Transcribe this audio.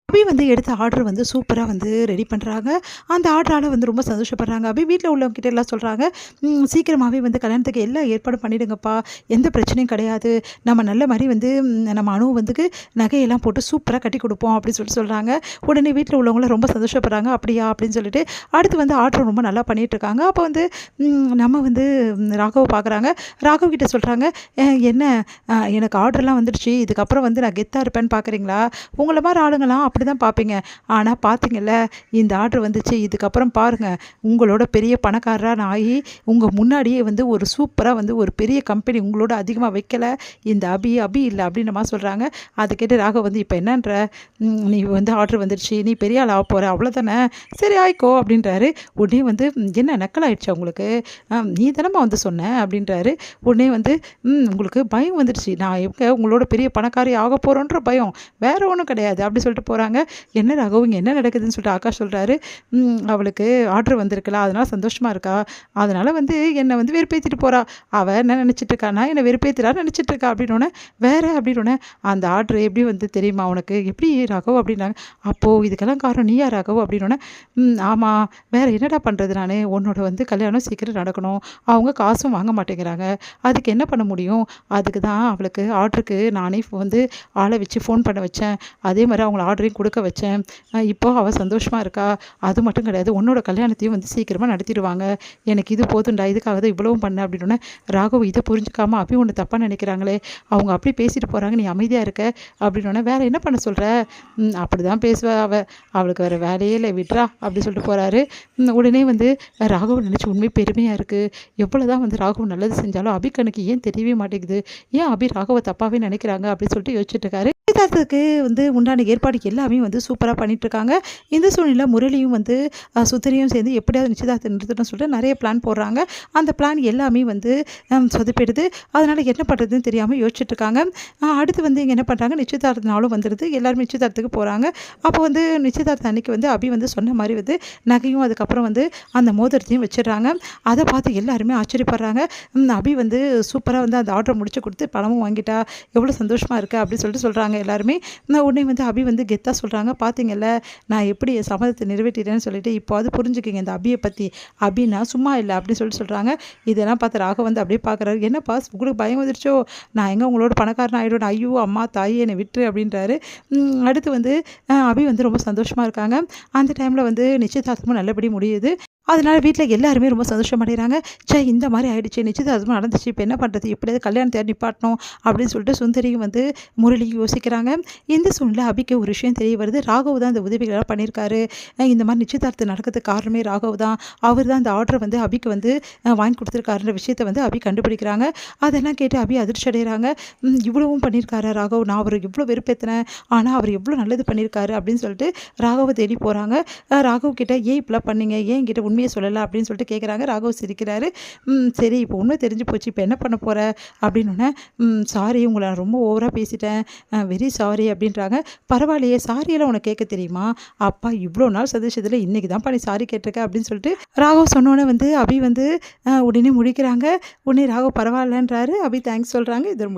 அபி வந்து எடுத்த ஆர்டர் வந்து சூப்பரா வந்து ரெடி பண்றாங்க. அந்த ஆர்டரால வந்து ரொம்ப சந்தோஷப்படுறாங்க. அபி வீட்ல உள்ளவங்ககிட்ட எல்லாம் சொல்றாங்க, சீக்கிரமாவே வந்து கல்யாணத்துக்கு எல்லா ஏற்பாடும் பண்ணிடுங்கப்பா. எந்த பிரச்சனையும் கிடையாது. நம்ம நல்ல மாரி வந்து நம்ம அனு வந்துக்கு நகையெல்லாம் போட்டு சூப்பரா கட்டி குடுப்போம்." அப்படின்னு சொல்றாங்க. உடனே வீட்ல உள்ளவங்களும் ரொம்ப சந்தோஷப்படுறாங்க. "அப்படியா?" அப்படின்னு சொல்லிட்டு அடுத்து வந்து ஆர்டர் ரொம்ப நல்லா பண்ணிட்டுருக்காங்க. அப்போ வந்து நம்ம வந்து ராகவ பார்க்குறாங்க. ராகவ் கிட்ட சொல்றாங்க, என்ன எனக்கு ஆர்டர்லாம் வந்துடுச்சு. இதுக்கப்புறம் வந்து நான் கெத்தா இருப்பேன்னு பார்க்குறீங்களா? உங்கள மாரி ஆளுங்கலாம் அப்படிதான் பார்ப்பீங்க. ஆனா பார்த்தீங்கல்ல, இந்த ஆர்டர் வந்துச்சு. இதுக்கப்புறம் பாருங்க, உங்களோட பெரிய பணக்காரரா நான் ஆயி, உங்க முன்னாடியே வந்து ஒரு சூப்பரா வந்து ஒரு பெரிய கம்பெனி உங்களோட அதிகமா வைக்கல. இந்த அபி, அபி இல்ல அப்படின்ற மாரி சொல்றாங்க. அத கேட்டு ராகவ் வந்து, "இப்ப என்னன்ற? நீ வந்து ஆர்டர் வந்துருச்சு. நீ பெரிய ஆள் ஆகப் போற. அவ்வளோதானே? சரி ஆயிக்கோ" அப்படின்றாரு. உடனே வந்து, "என்ன நக்கல் ஆயிடுச்சா உங்களுக்கு? நீ தானம்மா வந்து சொன்ன" அப்படின்றாரு. உடனே வந்து, உங்களுக்கு பயம் வந்துடுச்சு. நான் எங்க உங்களோட பெரிய பணக்காரி ஆகப் போறோன்ற பயம். வேற ஒண்ணும் கிடையாது." அப்படி சொல்லிட்டு போறாங்க. "என்ன ராகவ் இங்க என்ன நடக்குதுன்னு?" சொல்லிட்டு ஆகாஷ் சொல்றாரு. அவளுக்கு ஆர்டர் வந்திருக்குல்ல, அதனால சந்தோஷமா இருக்கா. அதனால வந்து என்ன வந்து வெறுப்பேத்திட்டு போறா. அவ என்ன நினைச்சிட்டு இருக்கான்னா, என்ன வெறுப்பேத்துறான்னு நினைச்சிட்டு இருக்கா." அப்படின்னோனே, "வேற?" அப்படின்னோனே, "அந்த ஆர்டர் எப்படி வந்து தெரியுமா உனக்கு?" "எப்படி ராகவ்?" அப்படின்னாங்க. "அப்போ இதுக்கெல்லாம் காரணம் நீயா ராகவ்?" அப்படின்னோனே, ஆமா. வேற என்னடா பண்றது நானு? உன்னோட வந்து கல்யாணம் சீக்கிரம் நடக்கணும். அவங்க காசும் வாங்க மாட்டேங்கிறாங்க. அதுக்கு என்ன பண்ண முடியும்? அதுக்கு தான் அவளுக்கு ஆர்டருக்கு நானே வந்து ஆள வச்சு ஃபோன் பண்ண வச்சேன். அதே மாரி அவங்கள ஆர்டரையும் குடுக்க வச்சேன். இப்போ அவ சந்தோஷமா இருக்கா. அது மட்டும் கிடையாது, உன்னோட கல்யாணத்தையும் வந்து சீக்கிரமா நடத்திடுவாங்க. எனக்கு இது போதும்டா. இதுக்காக தான் இவ்வளவும் பண்ணேன்." அப்படின்னோனே, ராகவ் இத புரிஞ்சுக்காம அபி உன்ன தப்பா நினைக்கிறாங்களே. அவங்க அப்படி பேசிட்டு போறாங்க. நீ அமைதியா இருக்க அப்படின்னோனே, "வேற என்ன பண்ண சொல்ற?" அப்படிதான் பேசுவா அவ. அவளுக்கு வேற வேலையே இல்ல. விட்றா" அப்படி சொல்லிட்டு போறாரு. உடனே வந்து ராகவ நினைச்சு உண்மையே பெருமையா இருக்கு. எவ்வளவுதான் வந்து ராகவ் நல்லது செஞ்சாலும் அபி கண்ணுக்கு ஏன் தெரியவே மாட்டேங்குது? ஏன் அபி ராகவ தப்பாவே நினைக்கிறாங்க? அப்படின்னு சொல்லிட்டு யோசிச்சுட்டு இருக்காரு. நிச்சயதார்த்தத்துக்கு வந்து உண்டான ஏற்பாடு எல்லாமே வந்து சூப்பரா பண்ணிட்டுருக்காங்க. இந்த சூழ்நிலையில முரளியும் வந்து சுந்தரியும் சேர்ந்து எப்படியாவது நிச்சயதார்த்தம் நிறுத்தணும்னு சொல்லிட்டு நெறைய பிளான் போடுறாங்க. அந்த பிளான் எல்லாமே வந்து சொதப்பிடுது. அதனால என்ன பண்ணுறதுன்னு தெரியாம யோசிச்சுட்ருக்காங்க. அடுத்து வந்து இங்க என்ன பண்ணுறாங்க, நிச்சயதார்த்த நாளும் வந்துடுது. எல்லாருமே நிச்சயதார்த்தத்துக்கு போறாங்க. அப்போ வந்து நிச்சயதார்த்த அன்னைக்கு வந்து அபி வந்து சொன்ன மாரி வந்து நகையும், அதுக்கப்புறம் வந்து அந்த மோதிரத்தையும் வச்சுடுறாங்க. அத பார்த்து எல்லாருமே ஆச்சரியப்படுறாங்க. அபி வந்து சூப்பரா வந்து அந்த ஆர்டர முடிச்சு குடுத்து பணமும் வாங்கிட்டா. எவ்வளோ சந்தோஷமா இருக்கு அப்படின்னு சொல்றாங்க எல்லாருமே. உடனே வந்து அபி வந்து கெத்தா சொல்றாங்க, "பார்த்தீங்கல்ல, நான் எப்படி என் சம்மதத்தை நிறைவேற்றிட்டேன்னு சொல்லிட்டு, இப்போவாது புரிஞ்சுக்கங்க இந்த அபிய பத்தி. அபின்னா சும்மா இல்ல." அப்படின்னு சொல்றாங்க. இதெல்லாம் பார்த்து ராகவ் வந்து அப்படியே பார்க்குறாரு. "என்னப்பா உங்களுக்கு பயம் வந்துருச்சோ? நான் எங்க உங்களோட பணக்காரன் ஆயிடுவேன். ஐயோ! அம்மா, தாயே என்னை விட்டுரு." அப்படின்றாரு. அடுத்து வந்து அபி வந்து ரொம்ப சந்தோஷமா இருக்காங்க. அந்த டைம்ல வந்து நிச்சயதார்த்தமும் நல்லபடி முடியுது. அதனால வீட்ல எல்லாருமே ரொம்ப சந்தோஷம் அடைகிறாங்க. ச்சே! இந்த மாரி ஆயிடுச்சே! நிச்சயதார்த்தமும் நடந்துச்சு. இப்ப என்ன பண்றது? எப்படியாவது கல்யாணத்த நிப்பாட்டணும் அப்படின்னு சொல்லிட்டு சுந்தரியும் வந்து முரளியும் யோசிக்கிறாங்க. இந்த சூழ்நிலை அபிக்கு ஒரு விஷயம் தெரிய வருது. ராகவ் தான் இந்த உதவிகளெல்லாம் பண்ணியிருக்காரு. இந்த மாரி நிச்சயதார்த்தம் நடக்கிறதுக்கு காரணமே ராகவ் தான். அவர் தான் அந்த ஆர்டர வந்து அபிக்கு வந்து வாங்கி குடுத்துருக்காருன்ற விஷயத்த வந்து அபி கண்டுபிடிக்கிறாங்க. அதெல்லாம் கேட்டு அபி அதிர்ச்சி அடைகிறாங்க. இவ்வளவும் பண்ணியிருக்காரா ராகவ்? நான் அவர இவ்ளோ வெறுப்பேத்துனேன். ஆனா அவர் எவ்ளோ நல்லது பண்ணியிருக்காரு அப்படின்னு சொல்லிட்டு ராகவ தேடி போறாங்க. ராகவ் கிட்ட, "ஏன் இப்படிலாம் பண்ணீங்க? ஏன் என்கிட்ட உண்மைய சொல்லல?" அப்படின்னு சொல்லிட்டு கேட்குறாங்க. ராகவ் சிரிக்கிறாரு. சரி, இப்போ உண்மை தெரிஞ்சு போச்சு. இப்ப என்ன பண்ண போற?" அப்படின்னோனே, சாரி, உங்கள நான் ரொம்ப ஓவரா பேசிட்டேன். Very sorry." அப்படின்றாங்க. "பரவாயில்லையே, சாரியெல்லாம் உனக்கு கேட்க தெரியுமா? அப்பா இவ்வளோ நாள் சந்தோஷத்துல இன்னைக்கு தான்ப்பா நீ சாரி கேட்டிருக்க." அப்படின்னு சொல்லிட்டு ராகவ் சொன்னோனே வந்து அபி வந்து உடனே முழிக்கிறாங்க. உடனே ராகவ் பரவாயில்லன்றாரு. அபி தேங்க்ஸ் சொல்றாங்க. இதோட